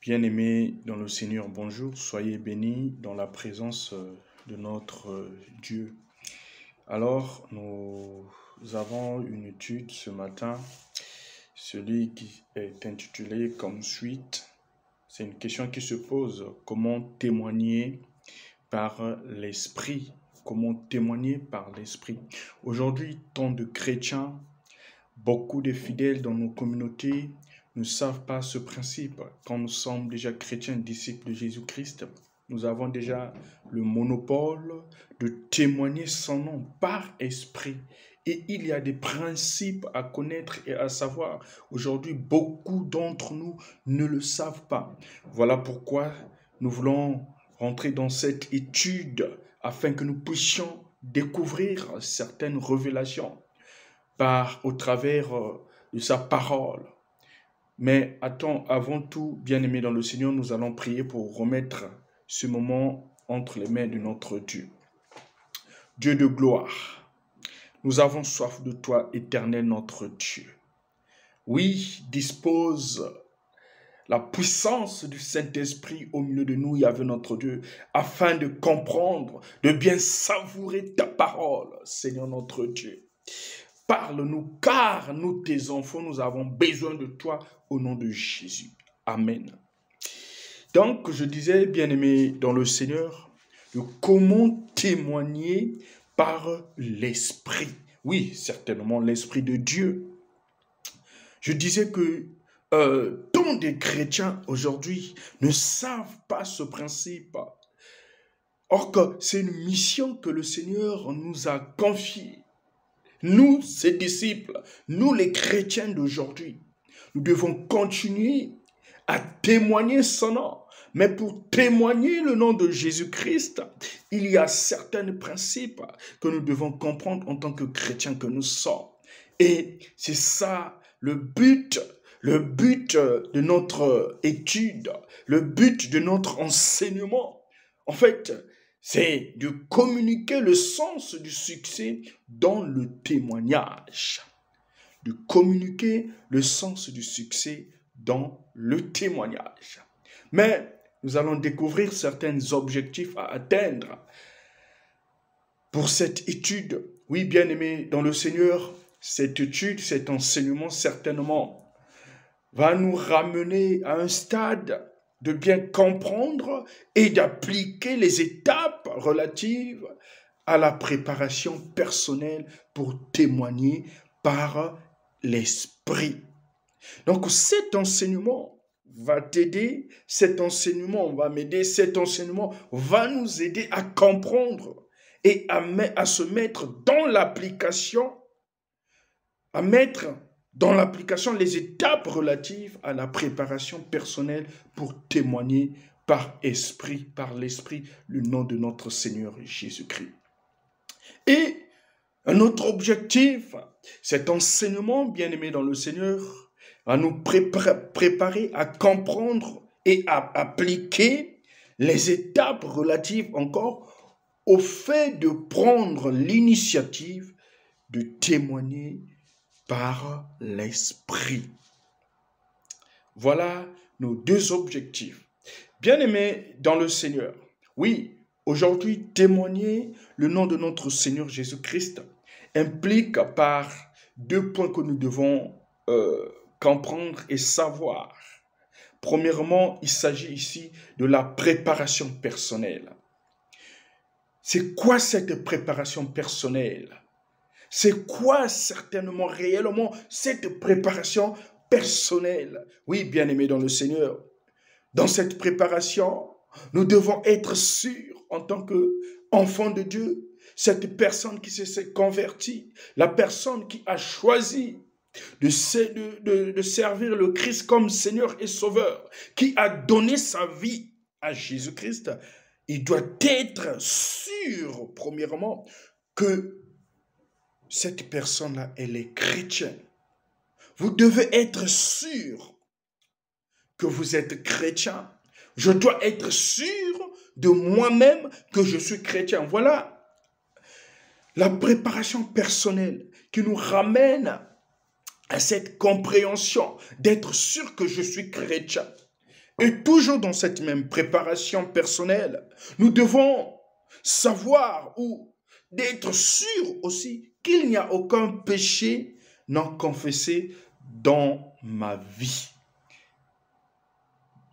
Bien-aimés dans le Seigneur, bonjour, soyez bénis dans la présence de notre Dieu. Alors, nous avons une étude ce matin, celui qui est intitulé comme suite. C'est une question qui se pose, comment témoigner par l'Esprit? Comment témoigner par l'Esprit? Aujourd'hui, tant de chrétiens, beaucoup de fidèles dans nos communautés ne savent pas ce principe. Quand nous sommes déjà chrétiens, disciples de Jésus-Christ, nous avons déjà le monopole de témoigner son nom par esprit. Et il y a des principes à connaître et à savoir. Aujourd'hui, beaucoup d'entre nous ne le savent pas. Voilà pourquoi nous voulons rentrer dans cette étude afin que nous puissions découvrir certaines révélations au travers de sa parole. Mais avant tout, bien-aimés dans le Seigneur, nous allons prier pour remettre ce moment entre les mains de notre Dieu. Dieu de gloire, nous avons soif de toi, éternel notre Dieu. Oui, dispose la puissance du Saint-Esprit au milieu de nous, Yahvé notre Dieu, afin de comprendre, de bien savourer ta parole, Seigneur notre Dieu. Parle-nous, car nous, tes enfants, nous avons besoin de toi au nom de Jésus. Amen. Donc, je disais, bien-aimés dans le Seigneur, de comment témoigner par l'Esprit. Oui, certainement l'Esprit de Dieu. Je disais que tant de chrétiens aujourd'hui ne savent pas ce principe. Or que c'est une mission que le Seigneur nous a confiée. Nous, ses disciples, nous les chrétiens d'aujourd'hui, nous devons continuer à témoigner son nom. Mais pour témoigner le nom de Jésus-Christ, il y a certains principes que nous devons comprendre en tant que chrétiens que nous sommes. Et c'est ça le but de notre étude, le but de notre enseignement. En fait, c'est de communiquer le sens du succès dans le témoignage. De communiquer le sens du succès dans le témoignage. Mais nous allons découvrir certains objectifs à atteindre pour cette étude. Oui, bien-aimés dans le Seigneur, cette étude, cet enseignement certainement va nous ramener à un stade de bien comprendre et d'appliquer les étapes relatives à la préparation personnelle pour témoigner par l'Esprit. Donc cet enseignement va t'aider, cet enseignement va m'aider, cet enseignement va nous aider à comprendre et à se mettre dans l'application, à mettre dans l'application les étapes relatives à la préparation personnelle pour témoigner par l'Esprit, le nom de notre Seigneur Jésus-Christ. Et un autre objectif, cet enseignement, bien-aimé dans le Seigneur, va nous préparer à comprendre et à appliquer les étapes relatives encore au fait de prendre l'initiative de témoigner par l'Esprit. Voilà nos deux objectifs. Bien-aimés dans le Seigneur, oui, aujourd'hui, témoigner le nom de notre Seigneur Jésus-Christ implique par deux points que nous devons comprendre et savoir. Premièrement, il s'agit ici de la préparation personnelle. C'est quoi cette préparation personnelle? C'est quoi certainement, réellement, cette préparation personnelle? Oui, bien-aimés dans le Seigneur, dans cette préparation, nous devons être sûrs en tant qu'enfants de Dieu, cette personne qui s'est convertie, la personne qui a choisi de servir le Christ comme Seigneur et Sauveur, qui a donné sa vie à Jésus-Christ, il doit être sûr, premièrement, que cette personne-là, elle est chrétienne. Vous devez être sûr que vous êtes chrétien. Je dois être sûr de moi-même que je suis chrétien. Voilà la préparation personnelle qui nous ramène à cette compréhension d'être sûr que je suis chrétien. Et toujours dans cette même préparation personnelle, nous devons savoir ou d'être sûrs aussi qu'il n'y a aucun péché non confessé dans ma vie.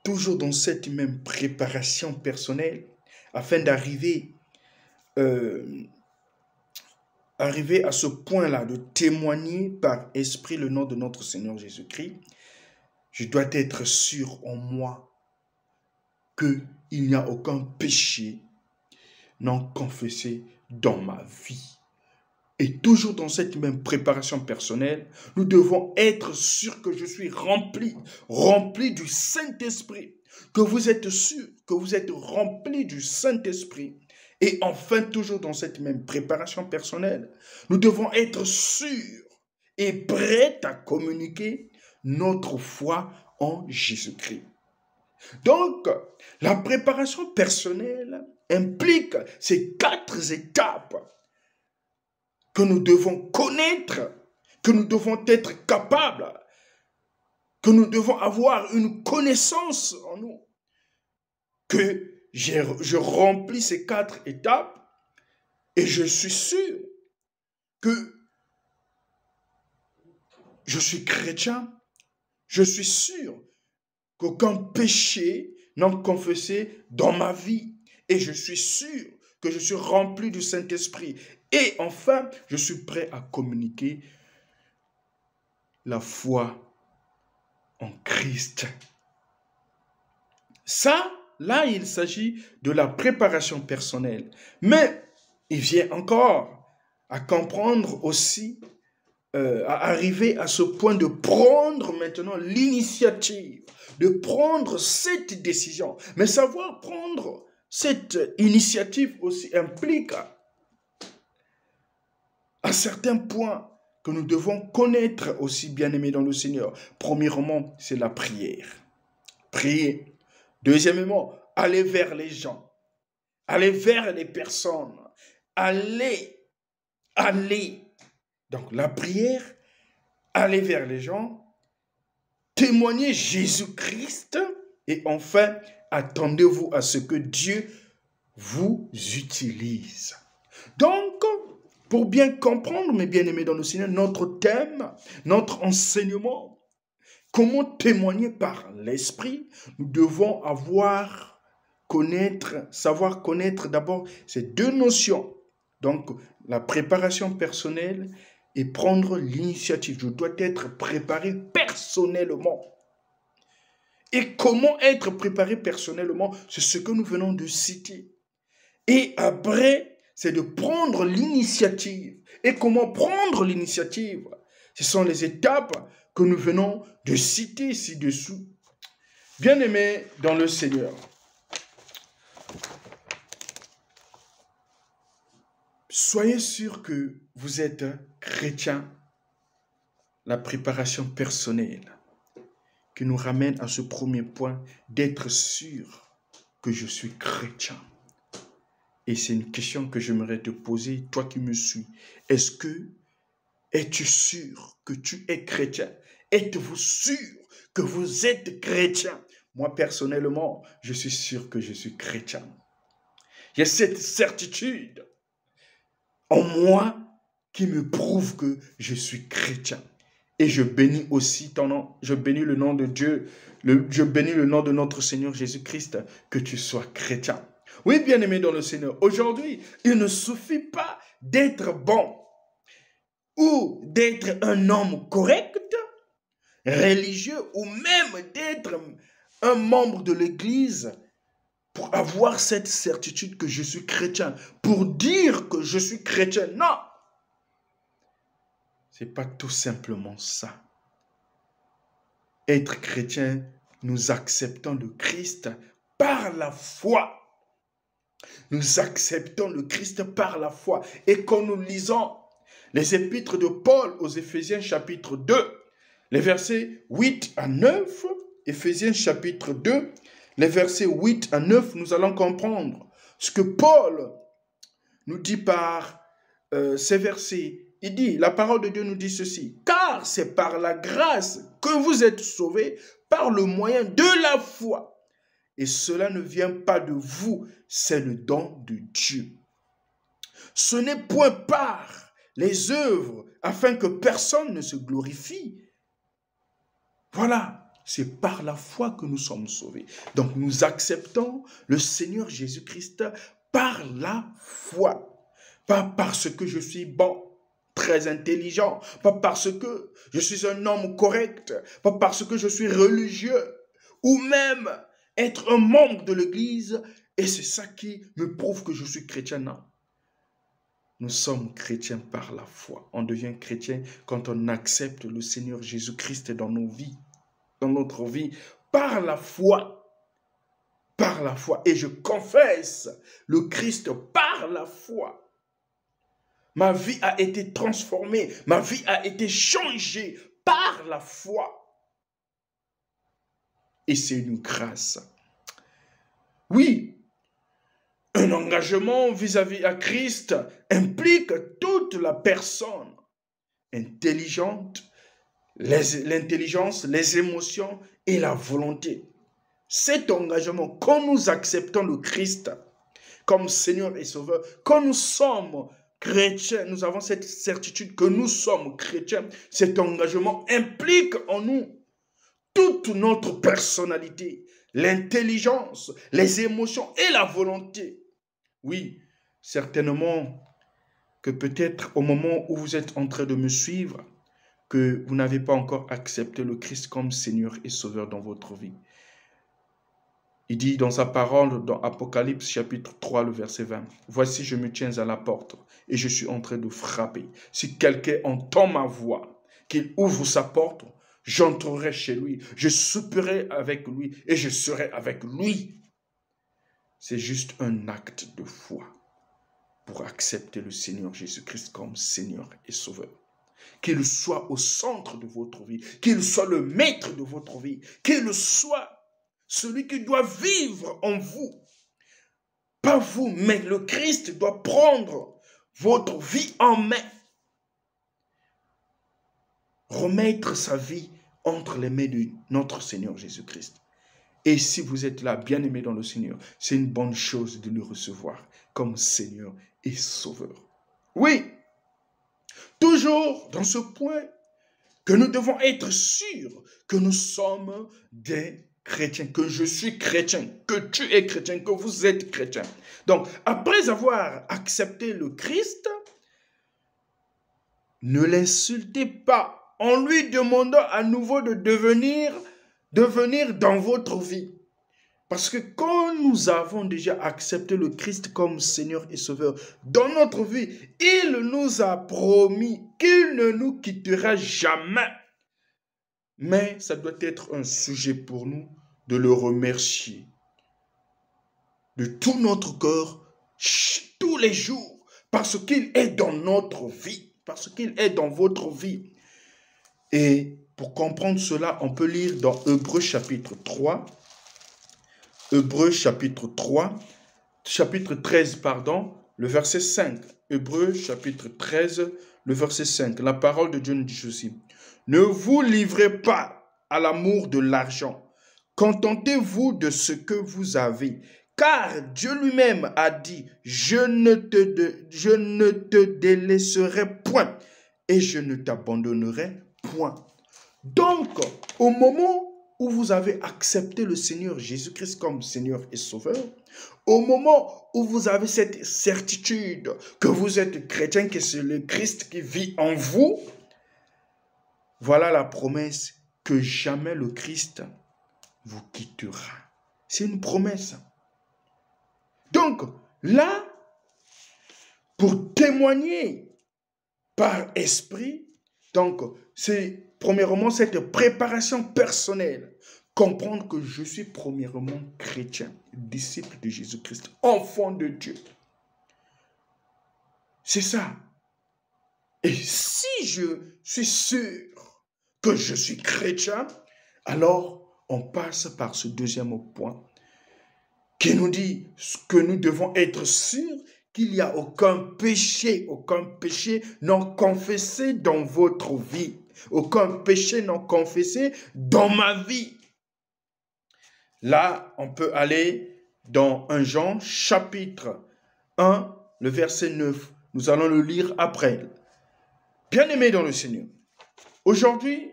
Toujours dans cette même préparation personnelle, afin d'arriver arriver à ce point-là, de témoigner par esprit le nom de notre Seigneur Jésus-Christ, je dois être sûr en moi qu'il n'y a aucun péché non confessé dans ma vie. Et toujours dans cette même préparation personnelle, nous devons être sûrs que je suis rempli du Saint-Esprit, que vous êtes sûr que vous êtes rempli du Saint-Esprit. Et enfin, toujours dans cette même préparation personnelle, nous devons être sûrs et prêts à communiquer notre foi en Jésus-Christ. Donc, la préparation personnelle implique ces 4 étapes que nous devons connaître, que nous devons être capables, que nous devons avoir une connaissance en nous, que je remplis ces 4 étapes et je suis sûr que je suis chrétien, je suis sûr qu'aucun péché non confessé dans ma vie et je suis sûr que je suis rempli du Saint-Esprit. Et enfin, je suis prêt à communiquer la foi en Christ. Ça, là, il s'agit de la préparation personnelle. Mais il vient encore à comprendre aussi, à arriver à ce point de prendre maintenant l'initiative, de prendre cette décision. Mais savoir prendre cette initiative aussi implique à certains points que nous devons connaître aussi, bien-aimés dans le Seigneur. Premièrement, c'est la prière. Prier. Deuxièmement, aller vers les gens, aller vers les personnes, aller. Donc la prière, aller vers les gens, témoigner Jésus-Christ et enfin, attendez-vous à ce que Dieu vous utilise. Donc, pour bien comprendre, mes bien-aimés dans le Seigneur, notre thème, notre enseignement, comment témoigner par l'Esprit, nous devons savoir connaître d'abord ces 2 notions. Donc, la préparation personnelle et prendre l'initiative. Je dois être préparé personnellement. Et comment être préparé personnellement? C'est ce que nous venons de citer. Et après, c'est de prendre l'initiative. Et comment prendre l'initiative? Ce sont les étapes que nous venons de citer ci-dessous. Bien-aimés dans le Seigneur, soyez sûr que vous êtes chrétien. La préparation personnelle qui nous ramène à ce premier point d'être sûr que je suis chrétien. Et c'est une question que j'aimerais te poser, toi qui me suis. Es-tu sûr que tu es chrétien? Êtes-vous sûr que vous êtes chrétien? Moi, personnellement, je suis sûr que je suis chrétien. Il y a cette certitude en moi qui me prouve que je suis chrétien. Et je bénis aussi ton nom, je bénis le nom de Dieu, je bénis le nom de notre Seigneur Jésus-Christ, que tu sois chrétien. Oui, bien-aimé dans le Seigneur, aujourd'hui, il ne suffit pas d'être bon ou d'être un homme correct, religieux, ou même d'être un membre de l'Église pour avoir cette certitude que je suis chrétien, pour dire que je suis chrétien. Non! Ce n'est pas tout simplement ça. Être chrétien, nous acceptons le Christ par la foi. Nous acceptons le Christ par la foi. Et quand nous lisons les épîtres de Paul aux Éphésiens chapitre 2, les versets 8 à 9, Éphésiens chapitre 2, les versets 8 à 9, nous allons comprendre ce que Paul nous dit par ces versets il dit, la parole de Dieu nous dit ceci, car c'est par la grâce que vous êtes sauvés par le moyen de la foi. Et cela ne vient pas de vous, c'est le don de Dieu. Ce n'est point par les œuvres afin que personne ne se glorifie. Voilà, c'est par la foi que nous sommes sauvés. Donc nous acceptons le Seigneur Jésus-Christ par la foi. Pas parce que je suis bon, très intelligent, pas parce que je suis un homme correct, pas parce que je suis religieux, ou même être un membre de l'Église, et c'est ça qui me prouve que je suis chrétien. Non. Nous sommes chrétiens par la foi. On devient chrétien quand on accepte le Seigneur Jésus-Christ dans nos vies, dans notre vie, par la foi. Par la foi. Et je confesse le Christ par la foi. Ma vie a été transformée, ma vie a été changée par la foi. Et c'est une grâce. Oui, un engagement vis-à-vis à Christ implique toute la personne intelligente, l'intelligence, les émotions et la volonté. Cet engagement, quand nous acceptons le Christ comme Seigneur et Sauveur, quand nous sommes chrétiens, nous avons cette certitude que nous sommes chrétiens, cet engagement implique en nous toute notre personnalité, l'intelligence, les émotions et la volonté. Oui, certainement que peut-être au moment où vous êtes en train de me suivre, que vous n'avez pas encore accepté le Christ comme Seigneur et Sauveur dans votre vie. Il dit dans sa parole, dans Apocalypse chapitre 3, le verset 20, « Voici, je me tiens à la porte et je suis en train de frapper. Si quelqu'un entend ma voix, qu'il ouvre sa porte, j'entrerai chez lui, je souperai avec lui et je serai avec lui. » C'est juste un acte de foi pour accepter le Seigneur Jésus-Christ comme Seigneur et Sauveur. Qu'il soit au centre de votre vie, qu'il soit le maître de votre vie, qu'il soit celui qui doit vivre en vous. Pas vous, mais le Christ doit prendre votre vie en main. Remettre sa vie entre les mains de notre Seigneur Jésus-Christ. Et si vous êtes là, bien-aimé dans le Seigneur, c'est une bonne chose de le recevoir comme Seigneur et Sauveur. Oui, toujours dans ce point que nous devons être sûrs que nous sommes des chrétiens, que je suis chrétien, que tu es chrétien, que vous êtes chrétien. Donc, après avoir accepté le Christ, ne l'insultez pas en lui demandant à nouveau de devenir dans votre vie. Parce que quand nous avons déjà accepté le Christ comme Seigneur et Sauveur dans notre vie, il nous a promis qu'il ne nous quittera jamais. Mais ça doit être un sujet pour nous de le remercier de tout notre cœur, tous les jours, parce qu'il est dans notre vie, parce qu'il est dans votre vie. Et pour comprendre cela, on peut lire dans Hébreux chapitre 3, Hébreux chapitre 3, chapitre 13, pardon, le verset 5. Hébreux chapitre 13, le verset 5. La parole de Dieu nous dit ceci. Ne vous livrez pas à l'amour de l'argent. Contentez-vous de ce que vous avez. Car Dieu lui-même a dit, je ne te délaisserai point et je ne t'abandonnerai point. Donc, au moment où vous avez accepté le Seigneur Jésus-Christ comme Seigneur et Sauveur, au moment où vous avez cette certitude que vous êtes chrétien, que c'est le Christ qui vit en vous, voilà la promesse que jamais le Christ vous quittera. C'est une promesse. Donc, là, pour témoigner par esprit, donc, c'est premièrement cette préparation personnelle. Comprendre que je suis premièrement chrétien, disciple de Jésus-Christ, enfant de Dieu. C'est ça. Et si je suis sûr que je suis chrétien, alors on passe par ce deuxième point qui nous dit que nous devons être sûrs qu'il n'y a aucun péché non confessé dans votre vie. Aucun péché non confessé dans ma vie. Là, on peut aller dans 1 Jean, chapitre 1, le verset 9. Nous allons le lire après. Bien-aimés dans le Seigneur, aujourd'hui,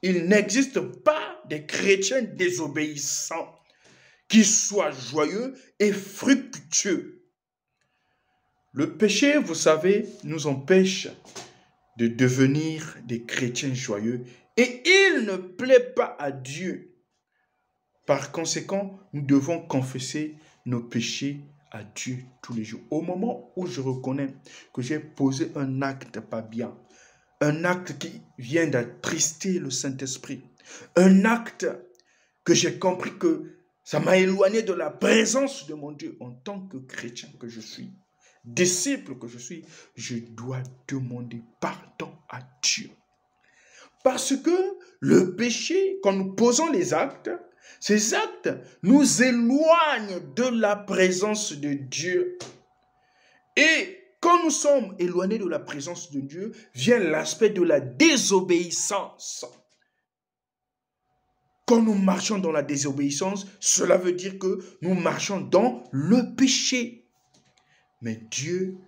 il n'existe pas de chrétiens désobéissants qui soient joyeux et fructueux. Le péché, vous savez, nous empêche de devenir des chrétiens joyeux et il ne plaît pas à Dieu. Par conséquent, nous devons confesser nos péchés à Dieu tous les jours. Au moment où je reconnais que j'ai posé un acte pas bien, un acte qui vient d'attrister le Saint-Esprit, un acte que j'ai compris que ça m'a éloigné de la présence de mon Dieu en tant que chrétien que je suis, disciple que je suis, je dois demander pardon à Dieu. Parce que le péché, quand nous posons les actes, ces actes nous éloignent de la présence de Dieu. Et quand nous sommes éloignés de la présence de Dieu, vient l'aspect de la désobéissance. Quand nous marchons dans la désobéissance, cela veut dire que nous marchons dans le péché. Mais Dieu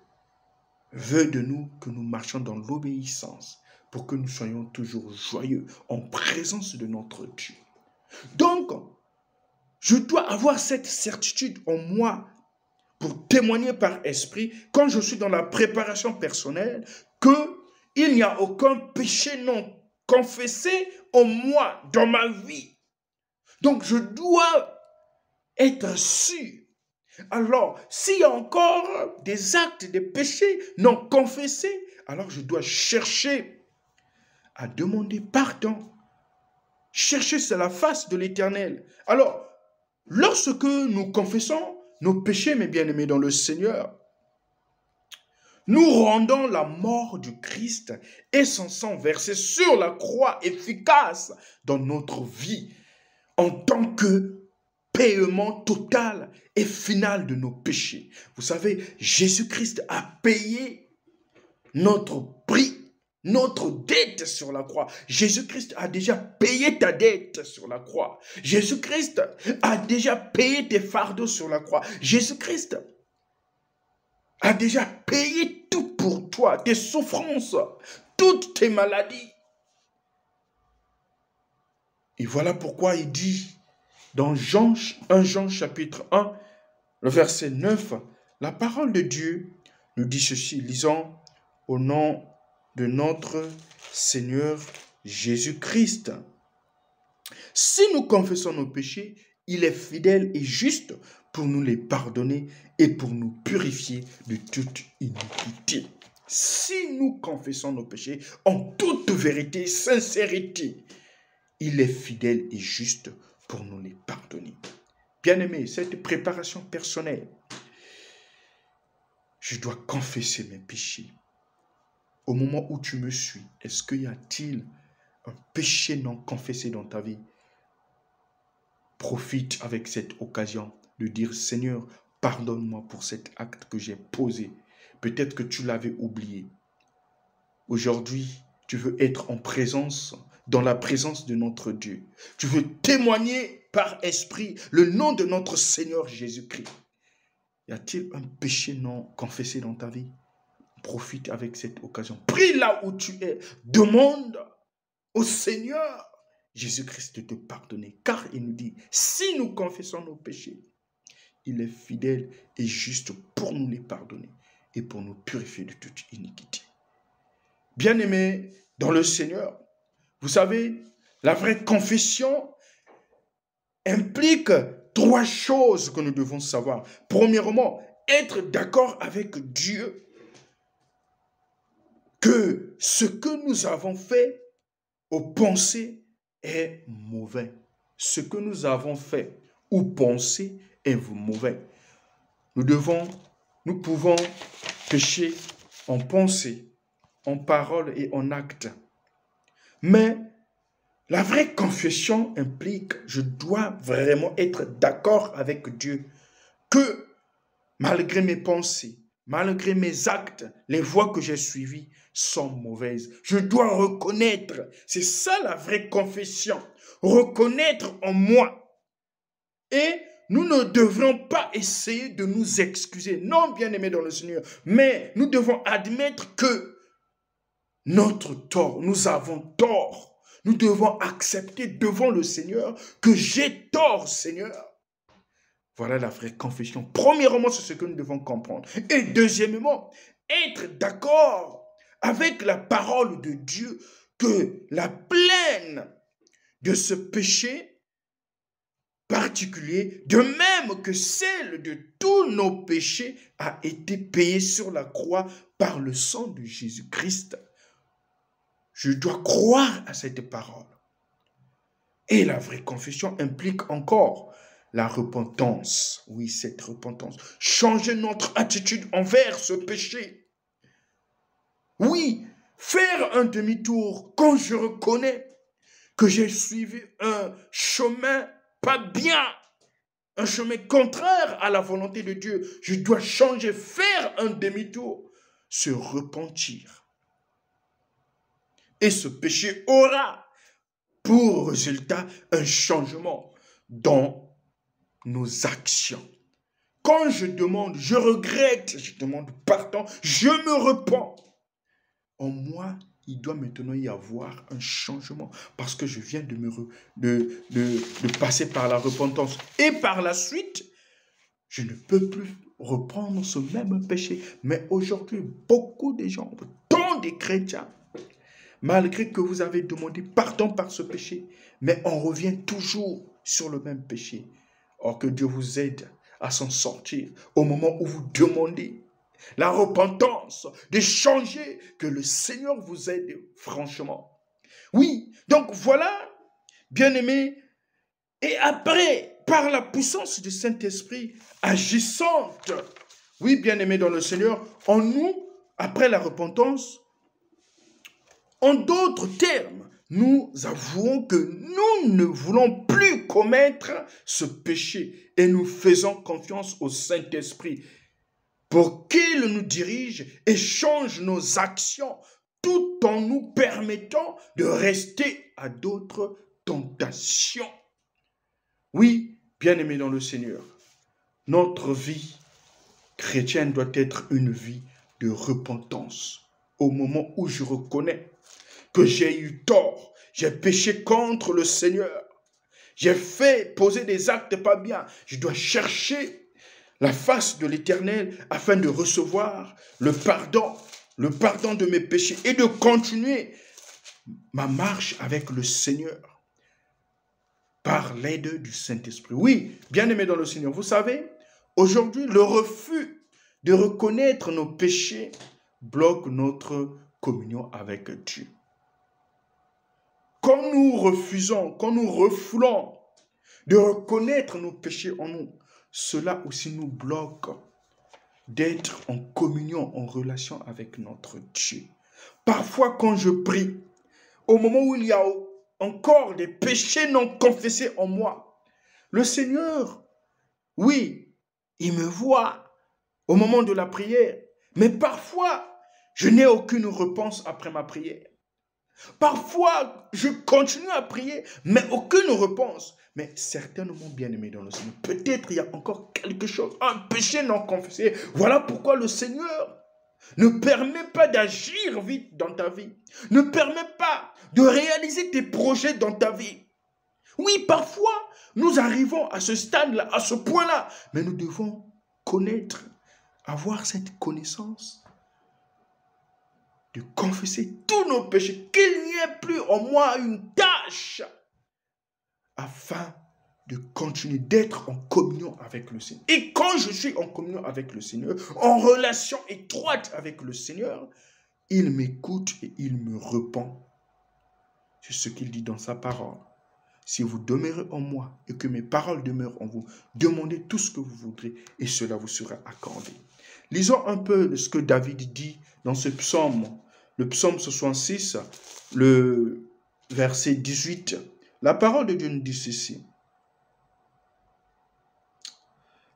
veut de nous que nous marchions dans l'obéissance pour que nous soyons toujours joyeux en présence de notre Dieu. Donc, je dois avoir cette certitude en moi pour témoigner par esprit, quand je suis dans la préparation personnelle, qu'il n'y a aucun péché non confessé en moi, dans ma vie. Donc, je dois être sûr. Alors, s'il y a encore des actes de péché non confessés, alors je dois chercher à demander pardon. Chercher sur la face de l'Éternel. Alors, lorsque nous confessons nos péchés, mes bien-aimés dans le Seigneur, nous rendons la mort du Christ et son sang versé sur la croix efficace dans notre vie en tant que paiement total et final de nos péchés. Vous savez, Jésus-Christ a payé notre prix, notre dette sur la croix. Jésus-Christ a déjà payé ta dette sur la croix. Jésus-Christ a déjà payé tes fardeaux sur la croix. Jésus-Christ a déjà payé tout pour toi, tes souffrances, toutes tes maladies. Et voilà pourquoi il dit dans 1 Jean chapitre 1, le verset 9, la parole de Dieu nous dit ceci, lisons au nom de notre Seigneur Jésus-Christ. Si nous confessons nos péchés, il est fidèle et juste pour nous les pardonner et pour nous purifier de toute iniquité. Si nous confessons nos péchés en toute vérité, sincérité, il est fidèle et juste pour nous les pardonner. Bien-aimé, cette préparation personnelle, je dois confesser mes péchés. Au moment où tu me suis, est-ce qu'il y a-t-il un péché non confessé dans ta vie? Profite avec cette occasion de dire, Seigneur, pardonne-moi pour cet acte que j'ai posé. Peut-être que tu l'avais oublié. Aujourd'hui, tu veux être en présence, dans la présence de notre Dieu. Tu veux témoigner par esprit le nom de notre Seigneur Jésus-Christ. Y a-t-il un péché non confessé dans ta vie? Profite avec cette occasion. Prie là où tu es. Demande au Seigneur Jésus-Christ de te pardonner. Car il nous dit, si nous confessons nos péchés, il est fidèle et juste pour nous les pardonner et pour nous purifier de toute iniquité. Bien-aimés dans le Seigneur, vous savez, la vraie confession implique 3 choses que nous devons savoir. Premièrement, être d'accord avec Dieu que ce que nous avons fait ou pensé est mauvais. Ce que nous avons fait ou pensé est mauvais. Nous pouvons pécher en pensée, en parole et en acte. Mais la vraie confession implique, je dois vraiment être d'accord avec Dieu que malgré mes pensées, malgré mes actes, les voies que j'ai suivies sont mauvaises. Je dois reconnaître, c'est ça la vraie confession, reconnaître en moi. Et nous ne devrons pas essayer de nous excuser, non bien-aimés dans le Seigneur, mais nous devons admettre que notre tort, nous avons tort. Nous devons accepter devant le Seigneur que j'ai tort, Seigneur. Voilà la vraie confession. Premièrement, c'est ce que nous devons comprendre. Et deuxièmement, être d'accord avec la parole de Dieu que la plaine de ce péché particulier, de même que celle de tous nos péchés, a été payée sur la croix par le sang de Jésus-Christ. Je dois croire à cette parole. Et la vraie confession implique encore la repentance. Oui, cette repentance. Changer notre attitude envers ce péché. Oui, faire un demi-tour quand je reconnais que j'ai suivi un chemin pas bien, un chemin contraire à la volonté de Dieu. Je dois changer, faire un demi-tour, se repentir. Et ce péché aura pour résultat un changement dans nos actions. Quand je demande, je regrette, je demande pardon, je me repens. En moi, il doit maintenant y avoir un changement parce que je viens de passer par la repentance. Et par la suite, je ne peux plus reprendre ce même péché. Mais aujourd'hui, beaucoup de gens, tant de chrétiens, malgré que vous avez demandé pardon par ce péché, mais on revient toujours sur le même péché. Or que Dieu vous aide à s'en sortir au moment où vous demandez la repentance, de changer, que le Seigneur vous aide franchement. Oui, donc voilà, bien-aimés, et après, par la puissance du Saint-Esprit agissante, oui, bien-aimés dans le Seigneur, en nous, après la repentance, en d'autres termes, nous avouons que nous ne voulons plus commettre ce péché et nous faisons confiance au Saint-Esprit pour qu'il nous dirige et change nos actions tout en nous permettant de rester à d'autres tentations. Oui, bien-aimés dans le Seigneur, notre vie chrétienne doit être une vie de repentance. Au moment où je reconnais que j'ai eu tort, j'ai péché contre le Seigneur, j'ai fait poser des actes pas bien, je dois chercher la face de l'Éternel afin de recevoir le pardon de mes péchés et de continuer ma marche avec le Seigneur par l'aide du Saint-Esprit. Oui, bien-aimés dans le Seigneur, vous savez, aujourd'hui, le refus de reconnaître nos péchés bloque notre communion avec Dieu. Quand nous refusons, quand nous refoulons de reconnaître nos péchés en nous, cela aussi nous bloque d'être en communion, en relation avec notre Dieu. Parfois, quand je prie, au moment où il y a encore des péchés non confessés en moi, le Seigneur, oui, il me voit au moment de la prière, mais parfois, je n'ai aucune réponse après ma prière. Parfois, je continue à prier, mais aucune réponse. Mais certainement, bien-aimé dans le Seigneur, peut-être il y a encore quelque chose, un péché non confessé. Voilà pourquoi le Seigneur ne permet pas d'agir vite dans ta vie. Ne permet pas de réaliser tes projets dans ta vie. Oui, parfois, nous arrivons à ce stade-là, à ce point-là, mais nous devons connaître, avoir cette connaissance de confesser tous nos péchés, qu'il n'y ait plus en moi une tâche, afin de continuer d'être en communion avec le Seigneur. Et quand je suis en communion avec le Seigneur, en relation étroite avec le Seigneur, il m'écoute et il me repent. C'est ce qu'il dit dans sa parole. Si vous demeurez en moi et que mes paroles demeurent en vous, demandez tout ce que vous voudrez et cela vous sera accordé. Lisons un peu ce que David dit dans ce psaume, le psaume 66, le verset 18. La parole de Dieu nous dit ceci.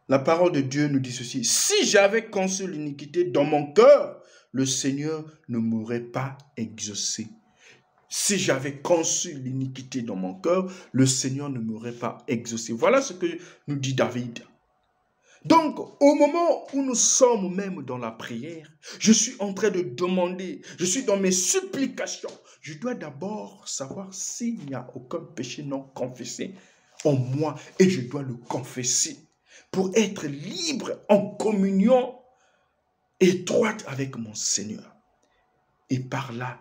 La parole de Dieu nous dit ceci. Si j'avais conçu l'iniquité dans mon cœur, le Seigneur ne m'aurait pas exaucé. Si j'avais conçu l'iniquité dans mon cœur, le Seigneur ne m'aurait pas exaucé. Voilà ce que nous dit David. Donc, au moment où nous sommes même dans la prière, je suis en train de demander, je suis dans mes supplications. Je dois d'abord savoir s'il n'y a aucun péché non confessé en moi et je dois le confesser pour être libre en communion étroite avec mon Seigneur. Et par là,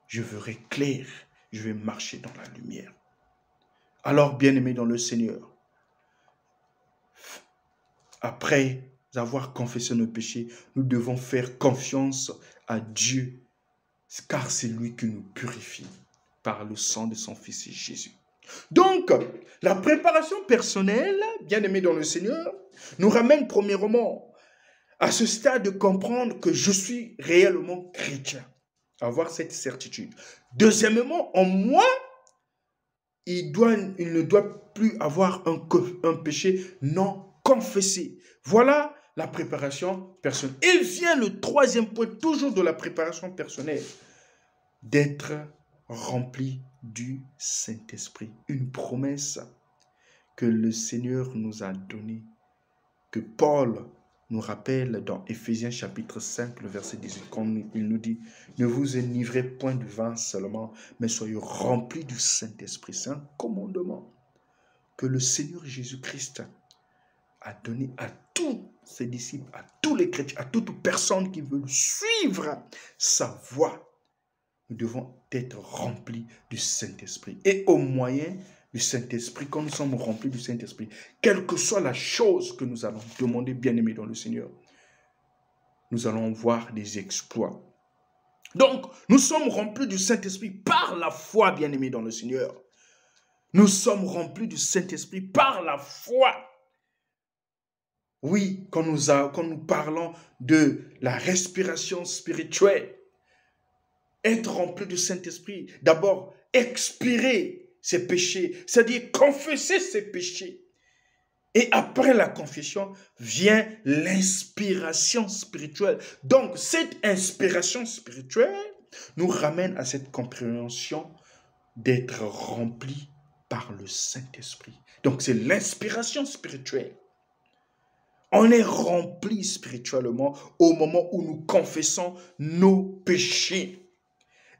je verrai clair, je vais marcher dans la lumière. Alors, bien-aimés dans le Seigneur, après avoir confessé nos péchés, nous devons faire confiance à Dieu, car c'est lui qui nous purifie par le sang de son Fils Jésus. Donc, la préparation personnelle, bien-aimés dans le Seigneur, nous ramène premièrement à ce stade de comprendre que je suis réellement chrétien. Avoir cette certitude. Deuxièmement, en moi, il ne doit plus avoir un péché non confessé. Voilà la préparation personnelle. Et vient le troisième point, toujours de la préparation personnelle, d'être rempli du Saint-Esprit. Une promesse que le Seigneur nous a donnée, que Paul nous rappelle dans Éphésiens chapitre 5, le verset 18, quand il nous dit « Ne vous enivrez point du vin seulement, mais soyez remplis du Saint-Esprit. » C'est un commandement que le Seigneur Jésus-Christ a donné à tous ses disciples, à tous les chrétiens, à toute personne qui veut suivre sa voie. Nous devons être remplis du Saint-Esprit. Et au moyen du Saint-Esprit, quand nous sommes remplis du Saint-Esprit, quelle que soit la chose que nous allons demander, bien-aimés dans le Seigneur, nous allons voir des exploits. Donc, nous sommes remplis du Saint-Esprit par la foi, bien-aimés dans le Seigneur. Nous sommes remplis du Saint-Esprit par la foi. Oui, quand nous parlons de la respiration spirituelle, être rempli du Saint-Esprit, d'abord expirer ses péchés, c'est-à-dire confesser ses péchés. Et après la confession vient l'inspiration spirituelle. Donc cette inspiration spirituelle nous ramène à cette compréhension d'être rempli par le Saint-Esprit. Donc c'est l'inspiration spirituelle. On est rempli spirituellement au moment où nous confessons nos péchés.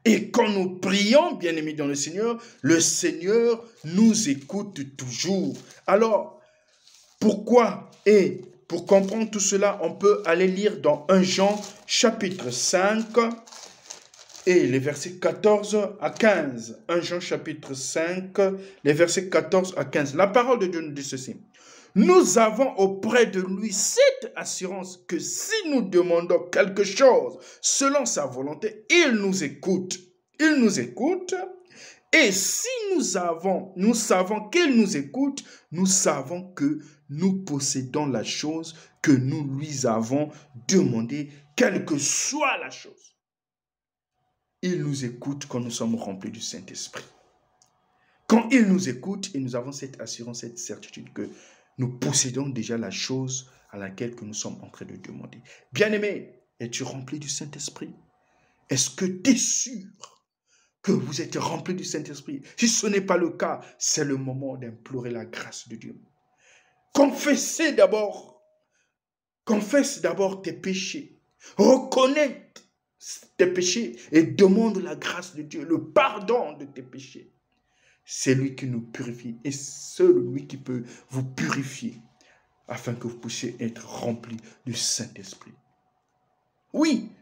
Et quand nous prions, bien-aimés dans le Seigneur nous écoute toujours. Alors, pourquoi? Et pour comprendre tout cela, on peut aller lire dans 1 Jean chapitre 5 et les versets 14 à 15. 1 Jean chapitre 5, les versets 14 à 15. La parole de Dieu nous dit ceci. Nous avons auprès de lui cette assurance que si nous demandons quelque chose selon sa volonté, il nous écoute. Il nous écoute. Et si nous savons qu'il nous écoute, nous savons que nous possédons la chose que nous lui avons demandée, quelle que soit la chose. Il nous écoute quand nous sommes remplis du Saint-Esprit. Quand il nous écoute, et nous avons cette assurance, cette certitude que nous possédons déjà la chose à laquelle que nous sommes en train de demander. Bien-aimé, es-tu rempli du Saint-Esprit? Est-ce que tu es sûr que vous êtes rempli du Saint-Esprit? Si ce n'est pas le cas, c'est le moment d'implorer la grâce de Dieu. Confesse d'abord tes péchés. Reconnais tes péchés et demande la grâce de Dieu, le pardon de tes péchés. C'est lui qui nous purifie et seul lui qui peut vous purifier afin que vous puissiez être remplis du Saint-Esprit. Oui,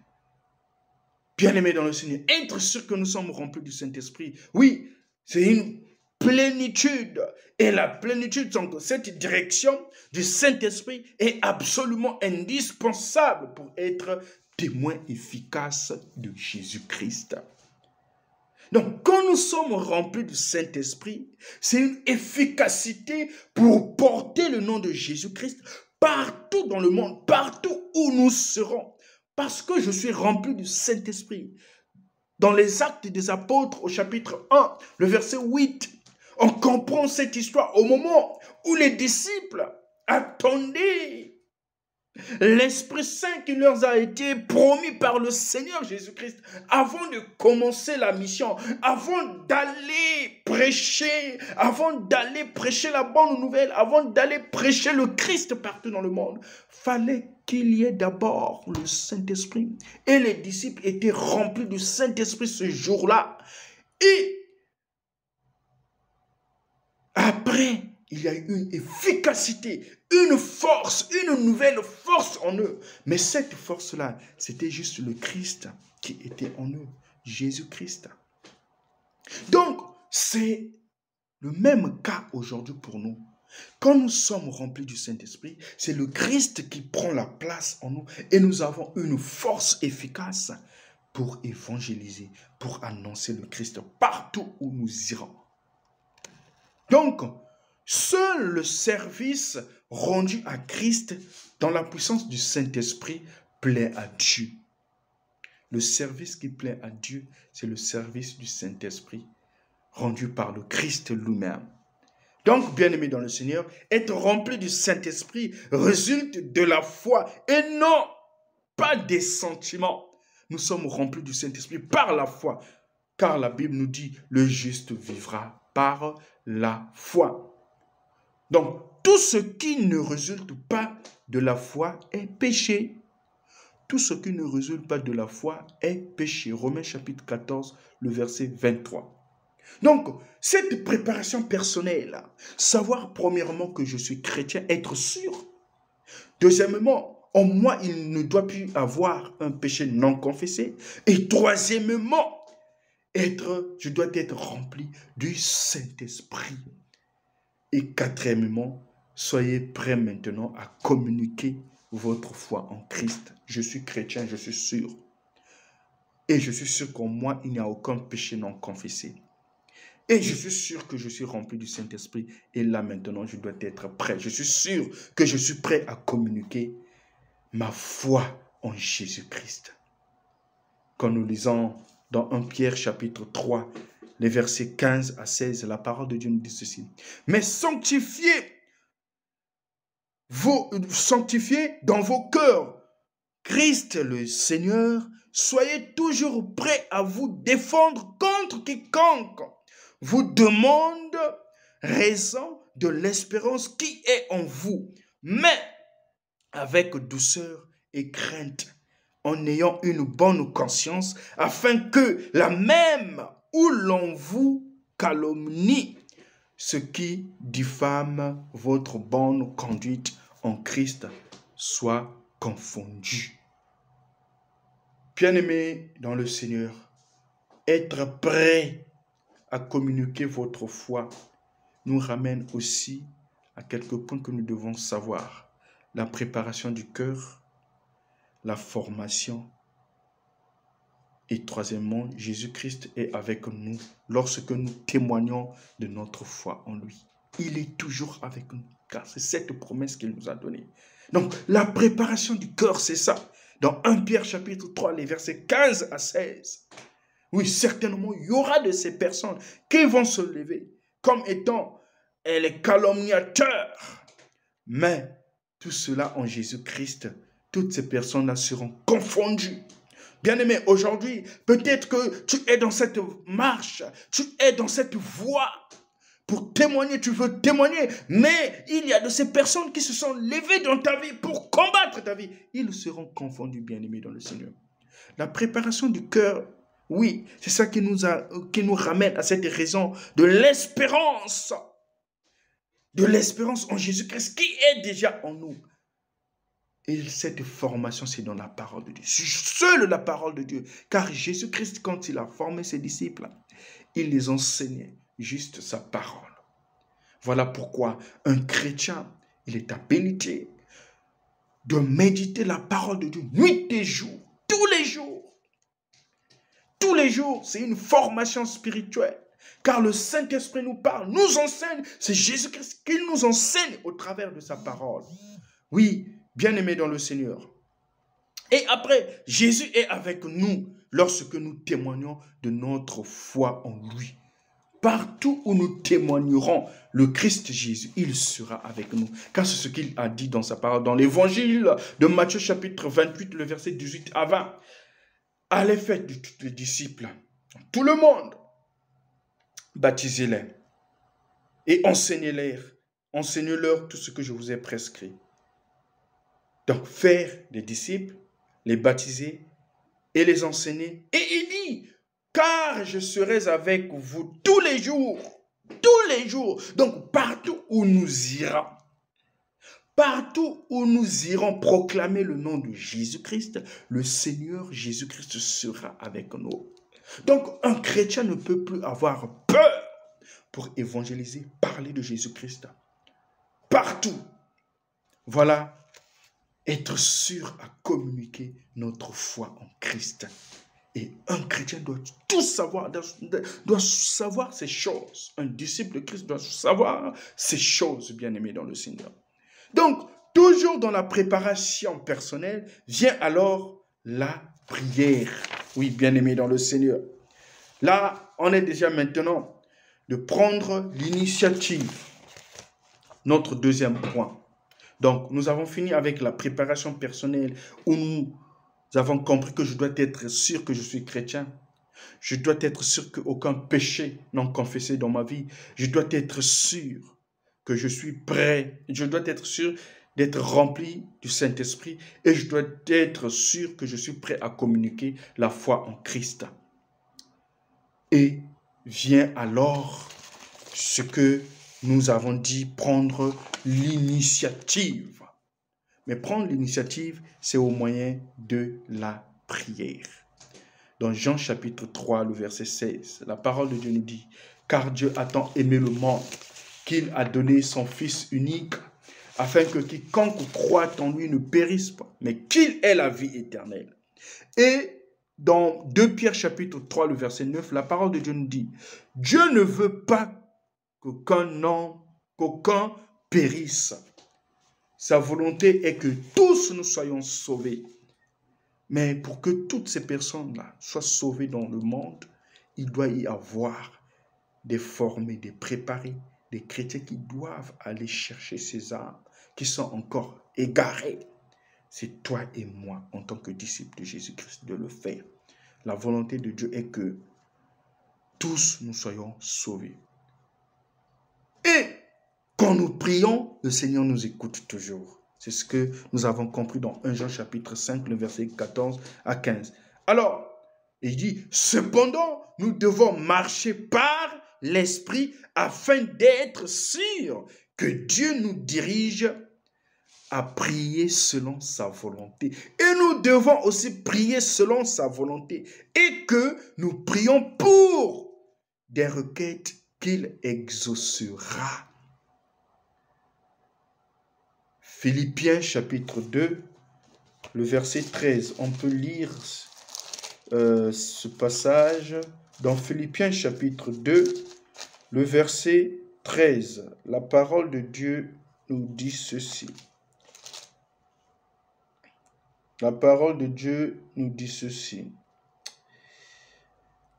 bien-aimés dans le Seigneur, être sûr que nous sommes remplis du Saint-Esprit, oui, c'est une plénitude. Et la plénitude, donc cette direction du Saint-Esprit est absolument indispensable pour être témoin efficace de Jésus-Christ. Donc, quand nous sommes remplis du Saint-Esprit, c'est une efficacité pour porter le nom de Jésus-Christ partout dans le monde, partout où nous serons. Parce que je suis rempli du Saint-Esprit. Dans les Actes des Apôtres, au chapitre 1, le verset 8, on comprend cette histoire au moment où les disciples attendaient l'Esprit Saint qui leur a été promis par le Seigneur Jésus-Christ avant de commencer la mission, avant d'aller prêcher la bonne nouvelle, avant d'aller prêcher le Christ partout dans le monde. Fallait qu'il y ait d'abord le Saint-Esprit. Et les disciples étaient remplis du Saint-Esprit ce jour-là. Et après, il y a eu une efficacité, une force, une nouvelle force en eux. Mais cette force-là, c'était juste le Christ qui était en eux, Jésus-Christ. Donc, c'est le même cas aujourd'hui pour nous. Quand nous sommes remplis du Saint-Esprit, c'est le Christ qui prend la place en nous et nous avons une force efficace pour évangéliser, pour annoncer le Christ partout où nous irons. Donc, seul le service rendu à Christ dans la puissance du Saint-Esprit plaît à Dieu. Le service qui plaît à Dieu, c'est le service du Saint-Esprit rendu par le Christ lui-même. Donc, bien-aimés dans le Seigneur, être rempli du Saint-Esprit résulte de la foi et non pas des sentiments. Nous sommes remplis du Saint-Esprit par la foi, car la Bible nous dit « le juste vivra par la foi ». Donc, tout ce qui ne résulte pas de la foi est péché. Tout ce qui ne résulte pas de la foi est péché. Romains chapitre 14, le verset 23. Donc, cette préparation personnelle, savoir premièrement que je suis chrétien, être sûr. Deuxièmement, en moi, il ne doit plus avoir un péché non confessé. Et troisièmement, je dois être rempli du Saint-Esprit. Et quatrièmement, soyez prêts maintenant à communiquer votre foi en Christ. Je suis chrétien, je suis sûr. Et je suis sûr qu'en moi, il n'y a aucun péché non confessé. Et je suis sûr que je suis rempli du Saint-Esprit. Et là maintenant, je dois être prêt. Je suis sûr que je suis prêt à communiquer ma foi en Jésus-Christ. Quand nous lisons dans 1 Pierre chapitre 3, les versets 15 à 16, la parole de Dieu nous dit ceci. Mais sanctifiez dans vos cœurs Christ le Seigneur, soyez toujours prêts à vous défendre contre quiconque vous demande raison de l'espérance qui est en vous, mais avec douceur et crainte, en ayant une bonne conscience, afin que la même où l'on vous calomnie, ce qui diffame votre bonne conduite en Christ soit confondu. Bien-aimés dans le Seigneur, être prêt à communiquer votre foi nous ramène aussi à quelques points que nous devons savoir. La préparation du cœur, la formation et troisièmement, Jésus-Christ est avec nous lorsque nous témoignons de notre foi en lui. Il est toujours avec nous car c'est cette promesse qu'il nous a donnée. Donc, la préparation du cœur, c'est ça. Dans 1 Pierre chapitre 3, les versets 15 à 16. Oui, certainement, il y aura de ces personnes qui vont se lever comme étant les calomniateurs. Mais tout cela en Jésus-Christ, toutes ces personnes-là seront confondues. Bien-aimé, aujourd'hui, peut-être que tu es dans cette marche, tu es dans cette voie pour témoigner, tu veux témoigner, mais il y a de ces personnes qui se sont levées dans ta vie pour combattre ta vie. Ils seront confondus, bien-aimés dans le Seigneur. La préparation du cœur, oui, c'est ça qui nous ramène à cette raison de l'espérance en Jésus-Christ qui est déjà en nous. Et cette formation, c'est dans la parole de Dieu. Seule la parole de Dieu. Car Jésus-Christ, quand il a formé ses disciples, il les enseignait juste sa parole. Voilà pourquoi un chrétien, il est habilité de méditer la parole de Dieu nuit et jour, tous les jours. Tous les jours, c'est une formation spirituelle. Car le Saint-Esprit nous parle, nous enseigne. C'est Jésus-Christ qui nous enseigne au travers de sa parole. Oui, bien-aimés dans le Seigneur. Et après, Jésus est avec nous lorsque nous témoignons de notre foi en lui. partout où nous témoignerons le Christ Jésus, il sera avec nous. Car c'est ce qu'il a dit dans sa parole, dans l'évangile de Matthieu chapitre 28, le verset 18 à 20. Allez, faites de tous les disciples, tout le monde, baptisez-les et enseignez-leur tout ce que je vous ai prescrit. Donc, faire des disciples, les baptiser et les enseigner. Et il dit, car je serai avec vous tous les jours. Tous les jours. Donc, partout où nous irons proclamer le nom de Jésus-Christ, le Seigneur Jésus-Christ sera avec nous. Donc, un chrétien ne peut plus avoir peur pour évangéliser, parler de Jésus-Christ. Partout. Voilà. Être sûr à communiquer notre foi en Christ. Et un chrétien doit tout savoir, doit savoir ces choses. Un disciple de Christ doit savoir ces choses, bien-aimés dans le Seigneur. Donc, toujours dans la préparation personnelle, vient alors la prière. Oui, bien-aimés dans le Seigneur. Là, on est déjà maintenant de prendre l'initiative. Notre deuxième point. Donc, nous avons fini avec la préparation personnelle où nous avons compris que je dois être sûr que je suis chrétien. Je dois être sûr qu'aucun péché non confessé dans ma vie. Je dois être sûr que je suis prêt. Je dois être sûr d'être rempli du Saint-Esprit et je dois être sûr que je suis prêt à communiquer la foi en Christ. Et vient alors ce que nous avons dit, prendre l'initiative. Mais prendre l'initiative, c'est au moyen de la prière. Dans Jean chapitre 3, le verset 16, la parole de Dieu nous dit, « Car Dieu a tant aimé le monde qu'il a donné son Fils unique, afin que quiconque croit en lui ne périsse pas, mais qu'il ait la vie éternelle. » Et dans 2 Pierre chapitre 3, le verset 9, la parole de Dieu nous dit, « Dieu ne veut pas qu'aucun périsse. Sa volonté est que tous nous soyons sauvés. » Mais pour que toutes ces personnes-là soient sauvées dans le monde, il doit y avoir des formés, des préparés, des chrétiens qui doivent aller chercher ces âmes qui sont encore égarées. C'est toi et moi, en tant que disciples de Jésus-Christ, de le faire. La volonté de Dieu est que tous nous soyons sauvés. Et quand nous prions, le Seigneur nous écoute toujours. C'est ce que nous avons compris dans 1 Jean chapitre 5, le verset 14 à 15. Alors, il dit, cependant, nous devons marcher par l'Esprit afin d'être sûrs que Dieu nous dirige à prier selon sa volonté. Et nous devons aussi prier selon sa volonté. Et que nous prions pour des requêtes qu'il exaucera. Philippiens chapitre 2, le verset 13. On peut lire ce passage dans Philippiens chapitre 2, le verset 13. La parole de Dieu nous dit ceci. La parole de Dieu nous dit ceci.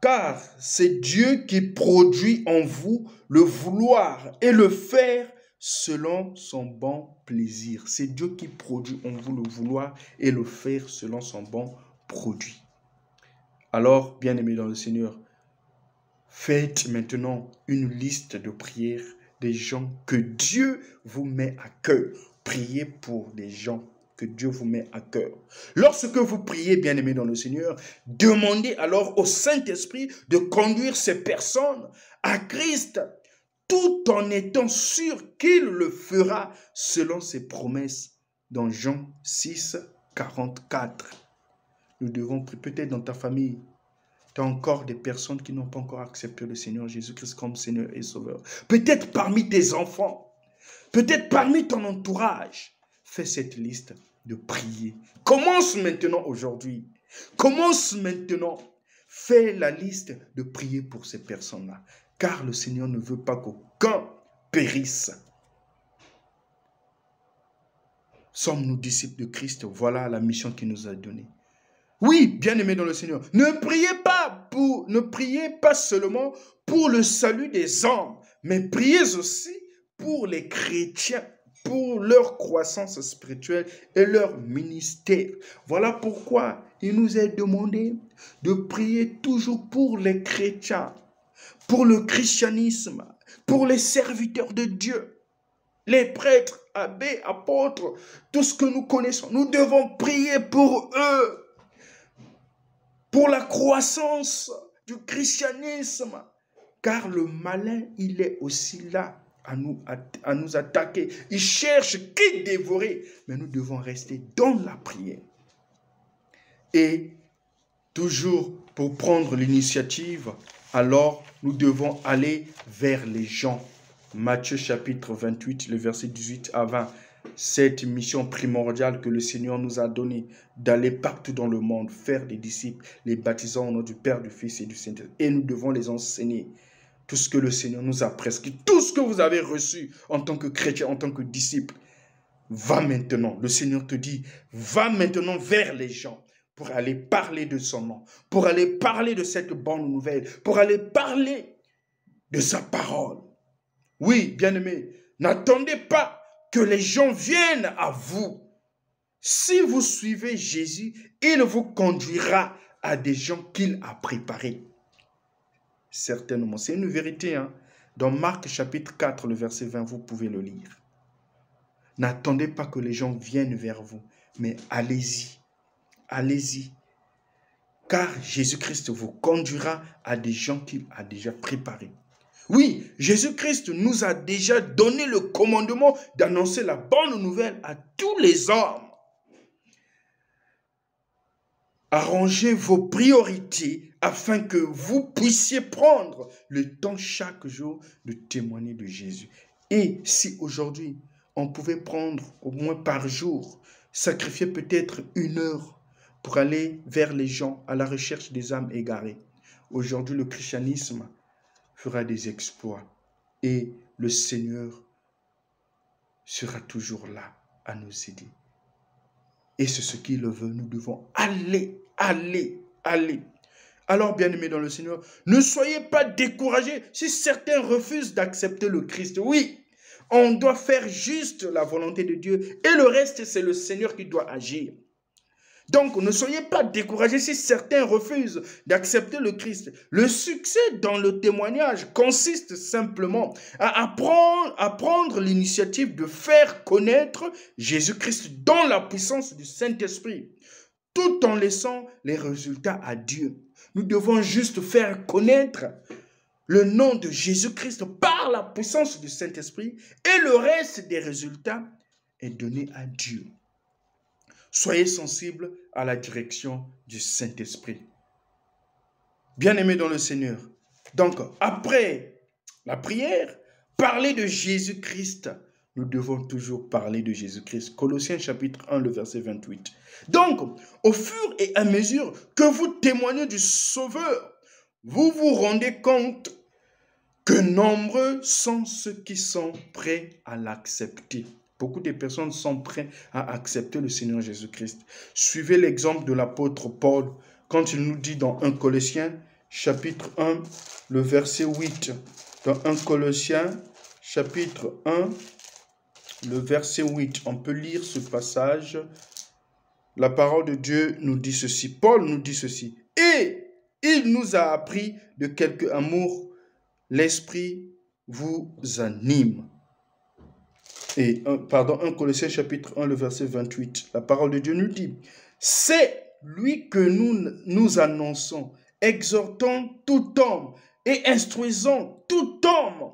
Car c'est Dieu qui produit en vous le vouloir et le faire selon son bon plaisir. C'est Dieu qui produit en vous le vouloir et le faire selon son bon produit. Alors, bien-aimés dans le Seigneur, faites maintenant une liste de prières des gens que Dieu vous met à cœur. Priez pour des gens que Dieu vous met à cœur. Lorsque vous priez, bien-aimés dans le Seigneur, demandez alors au Saint-Esprit de conduire ces personnes à Christ, tout en étant sûr qu'il le fera selon ses promesses dans Jean 6, 44. Nous devons prier. Peut-être dans ta famille, tu as encore des personnes qui n'ont pas encore accepté le Seigneur Jésus-Christ comme Seigneur et Sauveur. Peut-être parmi tes enfants, peut-être parmi ton entourage. Fais cette liste de prier. Commence maintenant aujourd'hui. Commence maintenant. Fais la liste de prier pour ces personnes-là. Car le Seigneur ne veut pas qu'aucun périsse. Sommes-nous disciples de Christ? Voilà la mission qu'il nous a donnée. Oui, bien-aimés dans le Seigneur, ne priez pas seulement pour le salut des hommes, mais priez aussi pour les chrétiens, pour leur croissance spirituelle et leur ministère. Voilà pourquoi il nous est demandé de prier toujours pour les chrétiens, pour le christianisme, pour les serviteurs de Dieu, les prêtres, abbés, apôtres, tout ce que nous connaissons. Nous devons prier pour eux, pour la croissance du christianisme, car le malin, il est aussi là à nous attaquer. Il cherche qui dévorer, mais nous devons rester dans la prière. Et toujours pour prendre l'initiative, alors nous devons aller vers les gens. Matthieu chapitre 28, le verset 18 à 20. Cette mission primordiale que le Seigneur nous a donnée, d'aller partout dans le monde, faire des disciples, les baptisant au nom du Père, du Fils et du Saint-Esprit. Et nous devons les enseigner. Tout ce que le Seigneur nous a prescrit, tout ce que vous avez reçu en tant que chrétien, en tant que disciple, va maintenant. Le Seigneur te dit, va maintenant vers les gens pour aller parler de son nom, pour aller parler de cette bonne nouvelle, pour aller parler de sa parole. Oui, bien-aimés, n'attendez pas que les gens viennent à vous. Si vous suivez Jésus, il vous conduira à des gens qu'il a préparés. Certainement, c'est une vérité. Dans Marc chapitre 4, le verset 20, vous pouvez le lire. N'attendez pas que les gens viennent vers vous, mais allez-y. Allez-y. Car Jésus-Christ vous conduira à des gens qu'il a déjà préparés. Oui, Jésus-Christ nous a déjà donné le commandement d'annoncer la bonne nouvelle à tous les hommes. Arrangez vos priorités afin que vous puissiez prendre le temps chaque jour de témoigner de Jésus. Et si aujourd'hui, on pouvait prendre au moins par jour, sacrifier peut-être 1 heure pour aller vers les gens à la recherche des âmes égarées. Aujourd'hui, le christianisme fera des exploits et le Seigneur sera toujours là à nous aider. Et c'est ce qu'il veut, nous devons aller. Alors, bien-aimés dans le Seigneur, ne soyez pas découragés si certains refusent d'accepter le Christ. Oui, on doit faire juste la volonté de Dieu et le reste, c'est le Seigneur qui doit agir. Donc, ne soyez pas découragés si certains refusent d'accepter le Christ. Le succès dans le témoignage consiste simplement à prendre l'initiative de faire connaître Jésus-Christ dans la puissance du Saint-Esprit, tout en laissant les résultats à Dieu. Nous devons juste faire connaître le nom de Jésus-Christ par la puissance du Saint-Esprit et le reste des résultats est donné à Dieu. Soyez sensibles à la direction du Saint-Esprit. Bien-aimés dans le Seigneur. Donc, après la prière, parler de Jésus-Christ. Nous devons toujours parler de Jésus-Christ. Colossiens chapitre 1, le verset 28. Donc, au fur et à mesure que vous témoignez du Sauveur, vous vous rendez compte que nombreux sont ceux qui sont prêts à l'accepter. Beaucoup de personnes sont prêtes à accepter le Seigneur Jésus-Christ. Suivez l'exemple de l'apôtre Paul quand il nous dit dans 1 Colossiens chapitre 1, le verset 8. Dans 1 Colossiens chapitre 1, le verset 8. On peut lire ce passage. La parole de Dieu nous dit ceci. Paul nous dit ceci. Et il nous a appris de quelque amour, l'Esprit vous anime. Et 1 Colossiens chapitre 1, le verset 28, la parole de Dieu nous dit, c'est lui que nous annonçons, exhortant tout homme et instruisant tout homme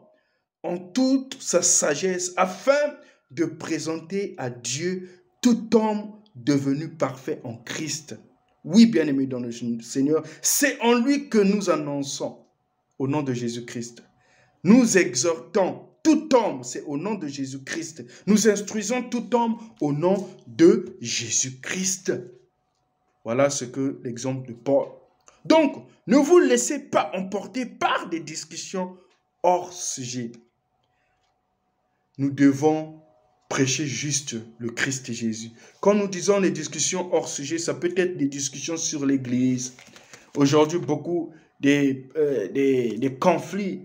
en toute sa sagesse, afin de présenter à Dieu tout homme devenu parfait en Christ. Oui, bien-aimé dans le Seigneur, c'est en lui que nous annonçons, au nom de Jésus-Christ. Nous exhortons tout homme, c'est au nom de Jésus-Christ. Nous instruisons tout homme au nom de Jésus-Christ. Voilà ce que l'exemple de Paul. Donc, ne vous laissez pas emporter par des discussions hors sujet. Nous devons prêcher juste le Christ Jésus. Quand nous disons les discussions hors sujet, ça peut être des discussions sur l'Église. Aujourd'hui, beaucoup des conflits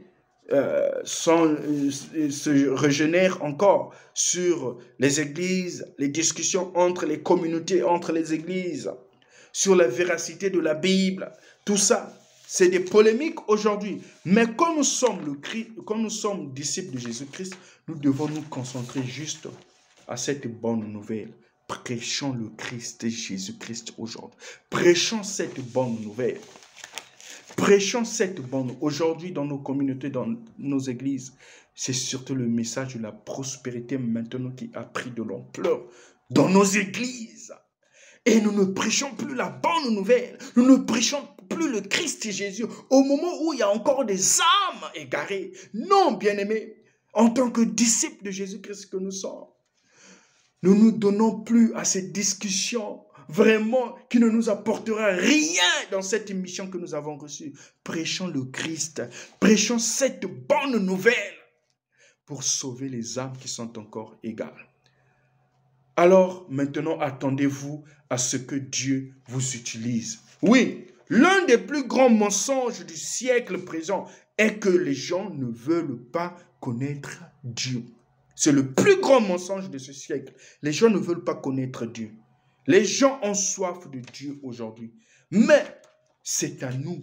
se régénèrent encore sur les églises, les discussions entre les communautés, entre les églises, sur la véracité de la Bible. Tout ça, c'est des polémiques aujourd'hui. Mais quand nous sommes disciples de Jésus-Christ, nous devons nous concentrer juste à cette bonne nouvelle. Prêchons le Christ Jésus-Christ aujourd'hui. Prêchons cette bonne nouvelle. Prêchons cette bonne. Aujourd'hui, dans nos communautés, dans nos églises, c'est surtout le message de la prospérité maintenant qui a pris de l'ampleur dans nos églises. Et nous ne prêchons plus la bonne nouvelle. Nous ne prêchons plus le Christ Jésus au moment où il y a encore des âmes égarées. Non, bien-aimés, en tant que disciples de Jésus-Christ que nous sommes, nous ne nous donnons plus à ces discussions vraiment qui ne nous apportera rien dans cette mission que nous avons reçue. Prêchons le Christ, prêchons cette bonne nouvelle pour sauver les âmes qui sont encore égales. Alors, maintenant, attendez-vous à ce que Dieu vous utilise. Oui, l'un des plus grands mensonges du siècle présent est que les gens ne veulent pas connaître Dieu. C'est le plus grand mensonge de ce siècle. Les gens ne veulent pas connaître Dieu. Les gens ont soif de Dieu aujourd'hui. Mais c'est à nous,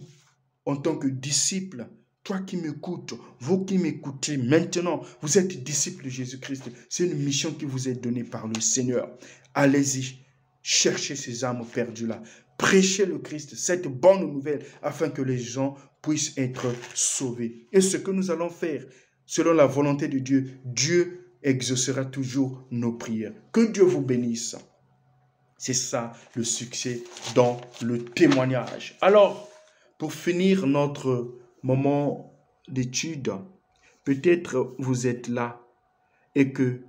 en tant que disciples, toi qui m'écoutes, vous qui m'écoutez maintenant, vous êtes disciples de Jésus-Christ. C'est une mission qui vous est donnée par le Seigneur. Allez-y, cherchez ces âmes perdues-là. Prêchez le Christ, cette bonne nouvelle, afin que les gens puissent être sauvés. Et ce que nous allons faire, selon la volonté de Dieu, Dieu exaucera toujours nos prières. Que Dieu vous bénisse. C'est ça le succès dans le témoignage. Alors, pour finir notre moment d'étude, peut-être vous êtes là et que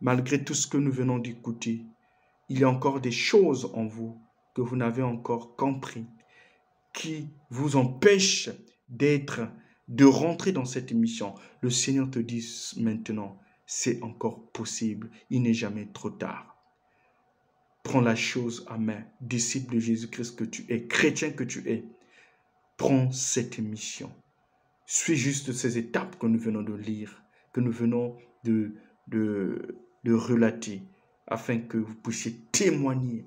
malgré tout ce que nous venons d'écouter, il y a encore des choses en vous que vous n'avez encore compris, qui vous empêchent de rentrer dans cette mission. Le Seigneur te dit maintenant, c'est encore possible, il n'est jamais trop tard. Prends la chose à main, disciple de Jésus-Christ que tu es, chrétien que tu es. Prends cette mission. Suis juste ces étapes que nous venons de lire, que nous venons de relater, afin que vous puissiez témoigner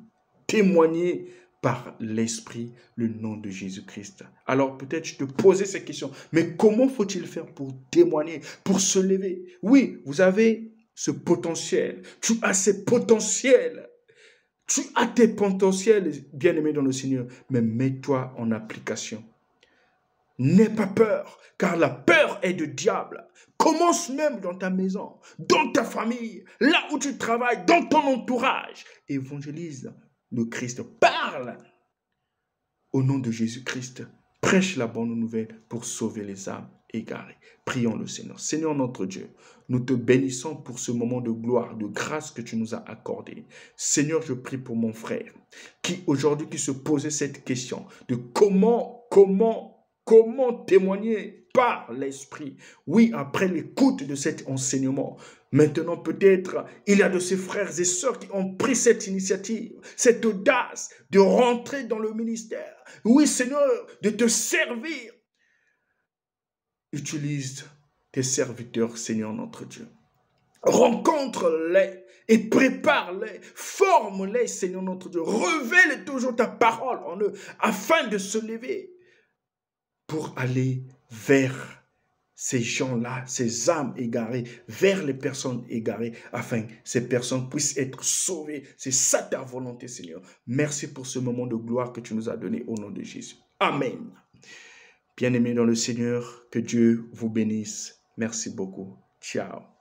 par l'Esprit le nom de Jésus-Christ. Alors peut-être je te posais ces questions, mais comment faut-il faire pour témoigner, pour se lever? Oui, vous avez ce potentiel, tu as ces potentiels. Tu as tes potentiels, bien-aimés dans le Seigneur, mais mets-toi en application. N'aie pas peur, car la peur est du diable. Commence même dans ta maison, dans ta famille, là où tu travailles, dans ton entourage. Évangélise le Christ. Parle au nom de Jésus-Christ. Prêche la bonne nouvelle pour sauver les âmes égarées. Prions le Seigneur. Seigneur notre Dieu, nous te bénissons pour ce moment de gloire, de grâce que tu nous as accordé. Seigneur, je prie pour mon frère qui aujourd'hui qui se posait cette question de comment témoigner par l'Esprit. Oui, après l'écoute de cet enseignement, maintenant peut-être il y a de ces frères et sœurs qui ont pris cette initiative, cette audace de rentrer dans le ministère. Oui, Seigneur, de te servir. Utilise tes serviteurs, Seigneur notre Dieu. Rencontre-les et prépare-les, forme-les, Seigneur notre Dieu. Révèle toujours ta parole en eux afin de se lever pour aller vers ces gens-là, ces âmes égarées, vers les personnes égarées, afin que ces personnes puissent être sauvées. C'est ça ta volonté, Seigneur. Merci pour ce moment de gloire que tu nous as donné au nom de Jésus. Amen. Bien-aimés dans le Seigneur, que Dieu vous bénisse. Merci beaucoup. Ciao.